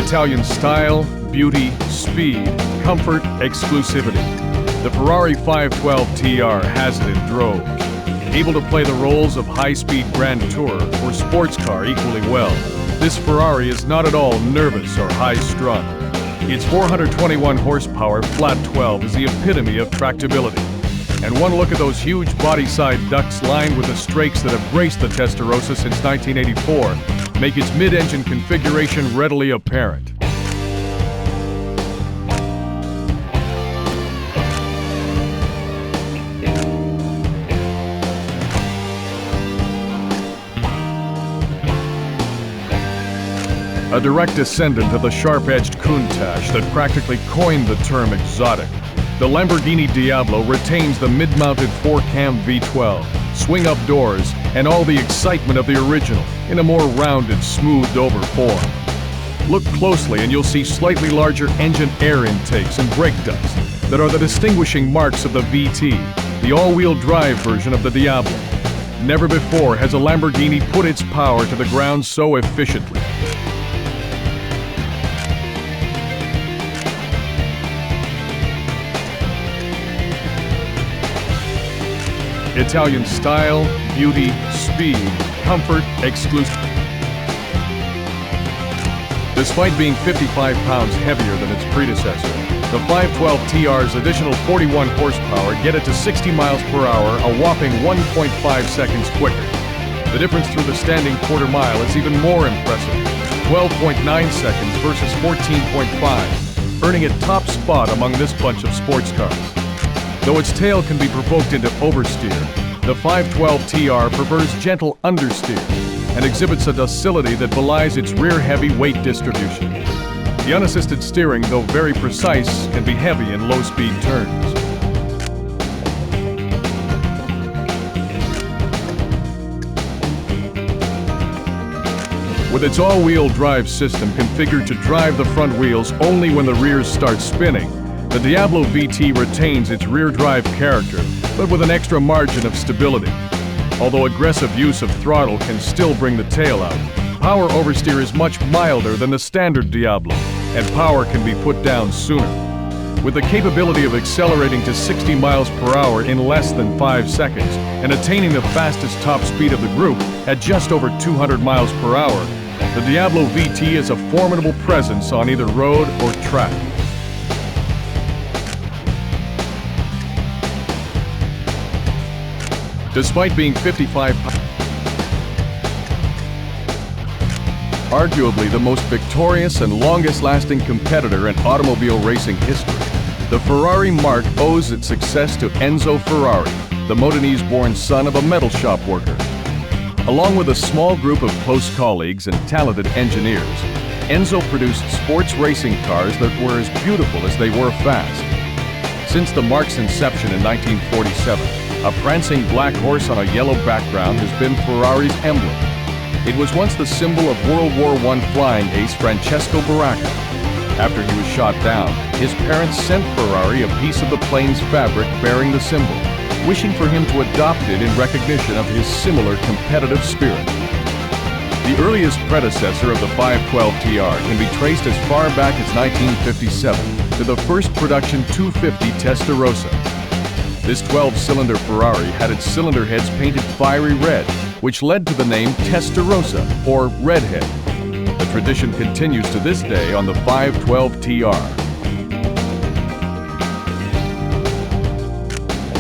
Italian style, beauty, speed, comfort, exclusivity. The Ferrari 512 TR has it in droves. Able to play the roles of high-speed Grand Tourer or sports car equally well, this Ferrari is not at all nervous or high-strung. Its 421 horsepower flat 12 is the epitome of tractability. And one look at those huge body-side ducts lined with the strakes that have graced the Testarossa since 1984 make its mid-engine configuration readily apparent. A direct descendant of the sharp-edged Countach that practically coined the term exotic, the Lamborghini Diablo retains the mid-mounted 4-cam V12, swing-up doors, and all the excitement of the original in a more rounded, smoothed-over form. Look closely and you'll see slightly larger engine air intakes and brake ducts that are the distinguishing marks of the VT, the all-wheel drive version of the Diablo. Never before has a Lamborghini put its power to the ground so efficiently. Italian style, beauty, speed, comfort, exclusive. Despite being 55 pounds heavier than its predecessor, the 512 TR's additional 41 horsepower get it to 60 miles per hour, a whopping 1.5 seconds quicker. The difference through the standing quarter mile is even more impressive, 12.9 seconds versus 14.5, earning it top spot among this bunch of sports cars. Though its tail can be provoked into oversteer, the 512 TR prefers gentle understeer and exhibits a docility that belies its rear-heavy weight distribution. The unassisted steering, though very precise, can be heavy in low-speed turns. With its all-wheel drive system configured to drive the front wheels only when the rears start spinning, the Diablo VT retains its rear drive character, but with an extra margin of stability. Although aggressive use of throttle can still bring the tail out, power oversteer is much milder than the standard Diablo, and power can be put down sooner. With the capability of accelerating to 60 miles per hour in less than 5 seconds and attaining the fastest top speed of the group at just over 200 miles per hour, the Diablo VT is a formidable presence on either road or track. Despite being 55 pounds, arguably the most victorious and longest-lasting competitor in automobile racing history, the Ferrari marque owes its success to Enzo Ferrari, the Modenese-born son of a metal shop worker. Along with a small group of close colleagues and talented engineers, Enzo produced sports racing cars that were as beautiful as they were fast. Since the marque's inception in 1947, a prancing black horse on a yellow background has been Ferrari's emblem. It was once the symbol of World War I flying ace Francesco Baracca. After he was shot down, his parents sent Ferrari a piece of the plane's fabric bearing the symbol, wishing for him to adopt it in recognition of his similar competitive spirit. The earliest predecessor of the 512 TR can be traced as far back as 1957 to the first production 250 Testarossa. This 12-cylinder Ferrari had its cylinder heads painted fiery red, which led to the name Testarossa, or Redhead. The tradition continues to this day on the 512 TR.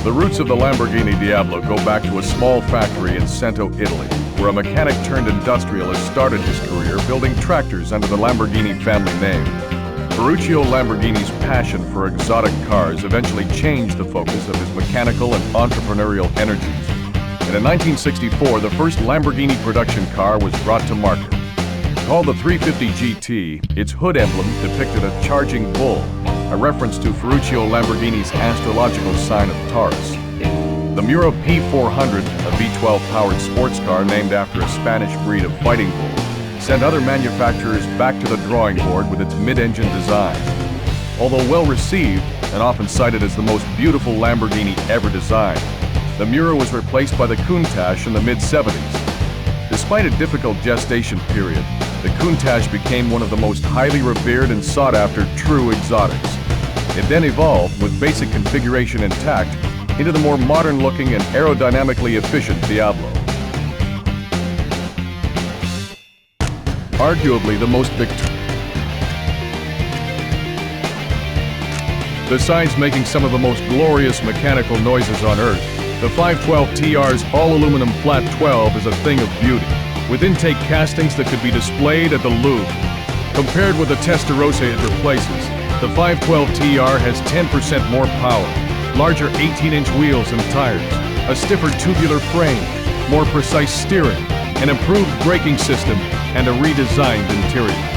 The roots of the Lamborghini Diablo go back to a small factory in Cento, Italy, where a mechanic turned industrialist started his career building tractors under the Lamborghini family name. Ferruccio Lamborghini's passion for exotic cars eventually changed the focus of his mechanical and entrepreneurial energies. And in 1964, the first Lamborghini production car was brought to market. Called the 350 GT, its hood emblem depicted a charging bull, a reference to Ferruccio Lamborghini's astrological sign of Taurus. The Miura P400, a V12-powered sports car named after a Spanish breed of fighting bull, sent other manufacturers back to the drawing board with its mid-engine design. Although well-received and often cited as the most beautiful Lamborghini ever designed, the Miura was replaced by the Countach in the mid-70s. Despite a difficult gestation period, the Countach became one of the most highly revered and sought-after true exotics. It then evolved, with basic configuration intact, into the more modern-looking and aerodynamically efficient Diablo. Arguably the most Besides making some of the most glorious mechanical noises on Earth, the 512TR's all-aluminum flat 12 is a thing of beauty, with intake castings that could be displayed at the Louvre. Compared with the Testarossa it replaces, the 512TR has 10% more power, larger 18-inch wheels and tires, a stiffer tubular frame, more precise steering, an improved braking system, and a redesigned interior.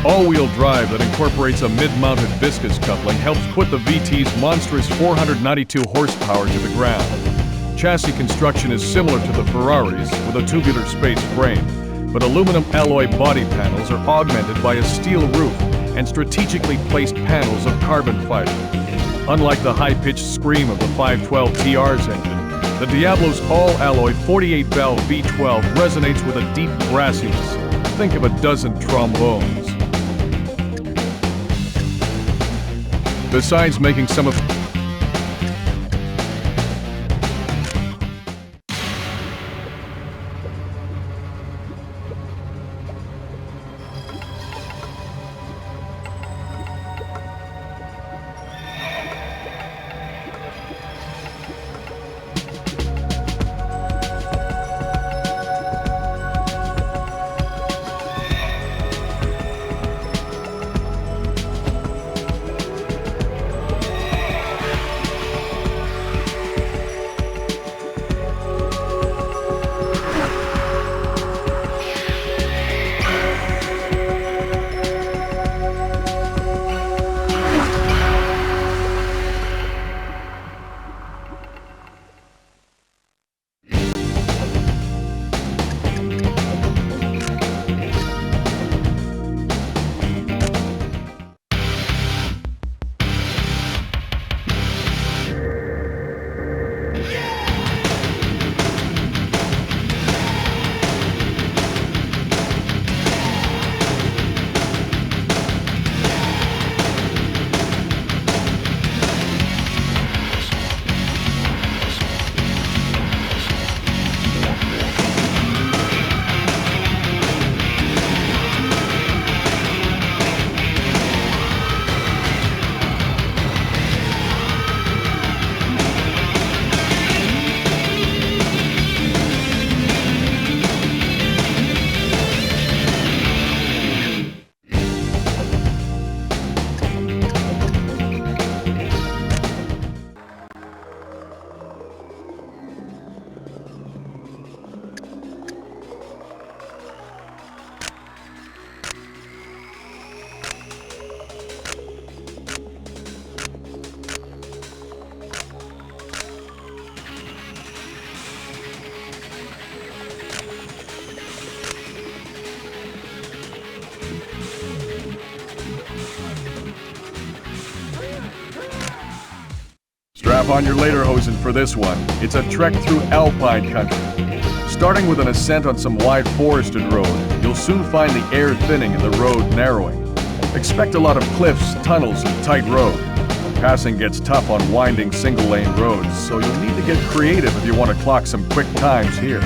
All-wheel drive that incorporates a mid-mounted viscous coupling helps put the VT's monstrous 492 horsepower to the ground. Chassis construction is similar to the Ferraris with a tubular space frame, but aluminum alloy body panels are augmented by a steel roof and strategically placed panels of carbon fiber. Unlike the high-pitched scream of the 512TR's engine, the Diablo's all-alloy 48-valve V12 resonates with a deep brassiness. Think of a dozen trombones. Besides making some of Strap on your lederhosen for this one. It's a trek through Alpine country. Starting with an ascent on some wide forested road, you'll soon find the air thinning and the road narrowing. Expect a lot of cliffs, tunnels, and tight road. Passing gets tough on winding single-lane roads, so you'll need to get creative if you want to clock some quick times here.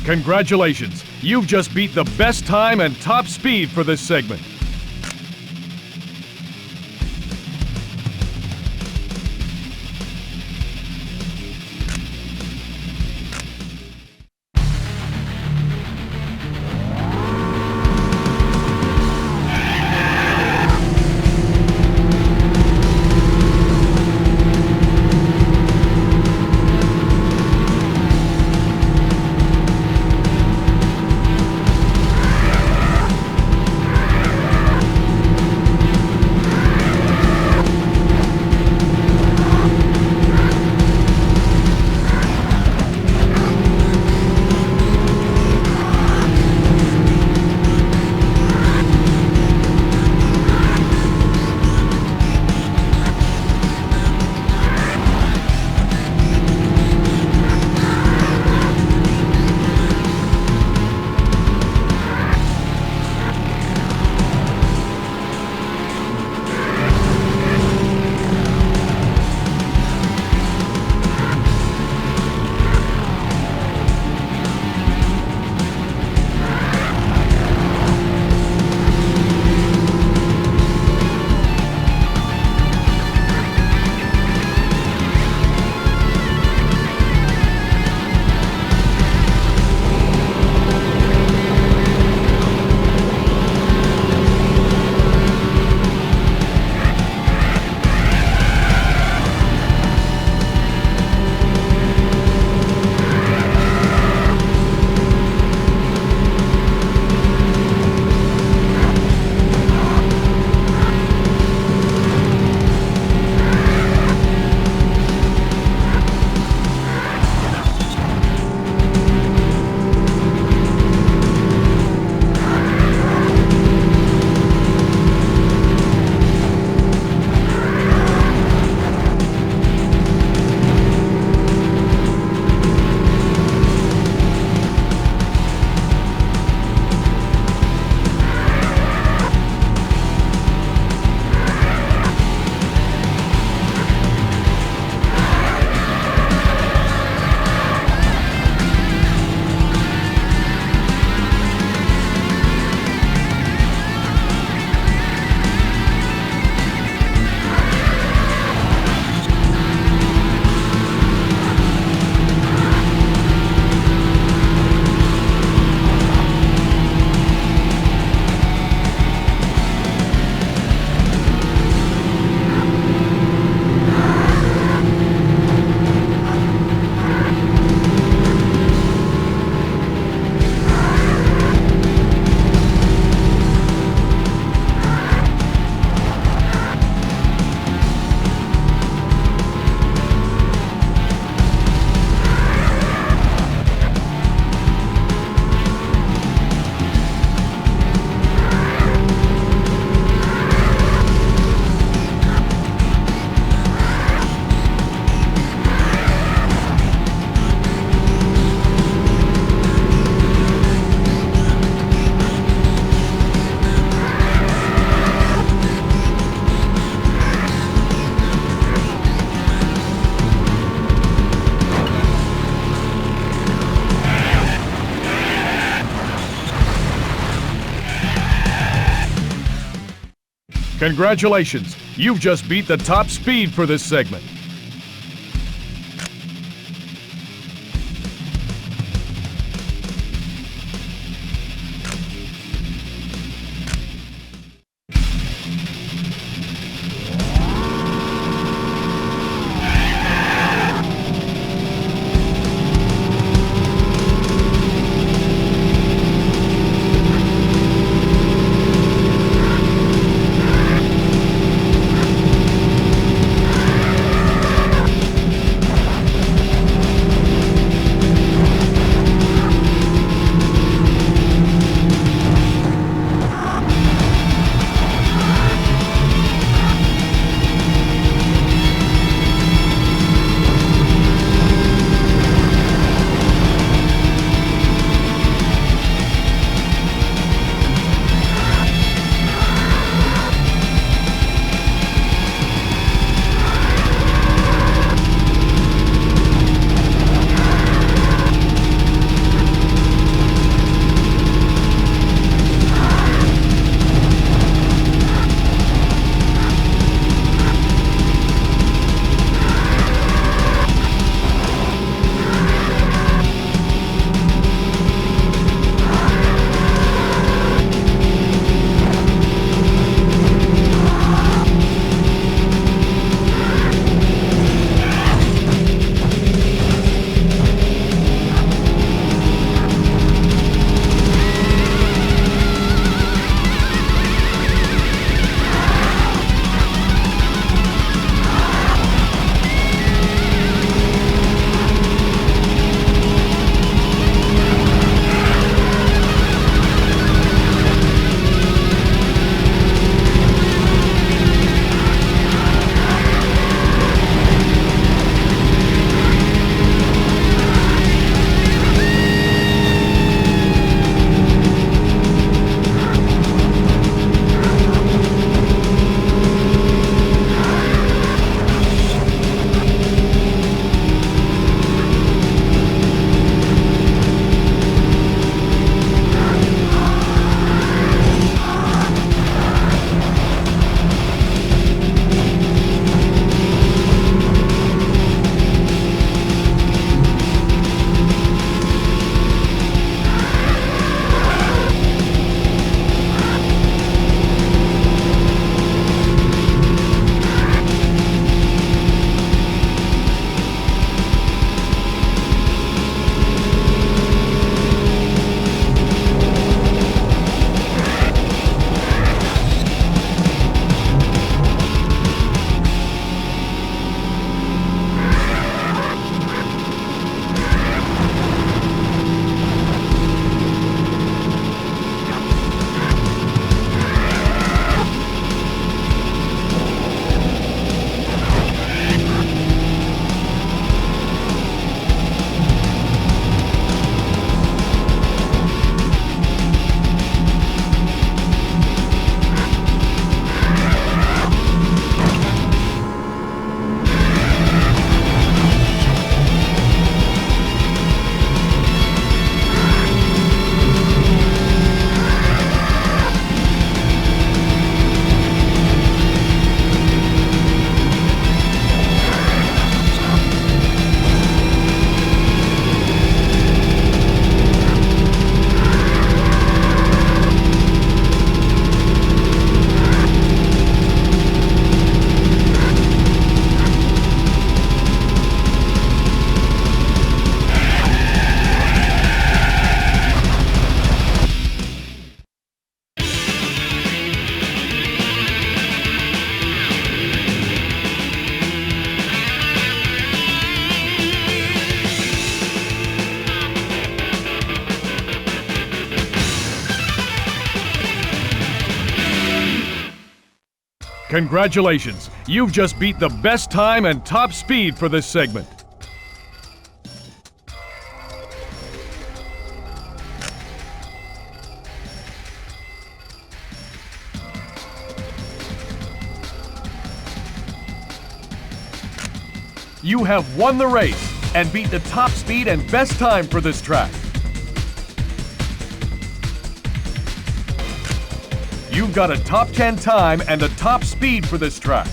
Congratulations! You've just beat the best time and top speed for this segment. Congratulations! You've just beat the top speed for this segment. Congratulations! You've just beat the best time and top speed for this segment. You have won the race and beat the top speed and best time for this track. You've got a top 10 time and a top speed for this track.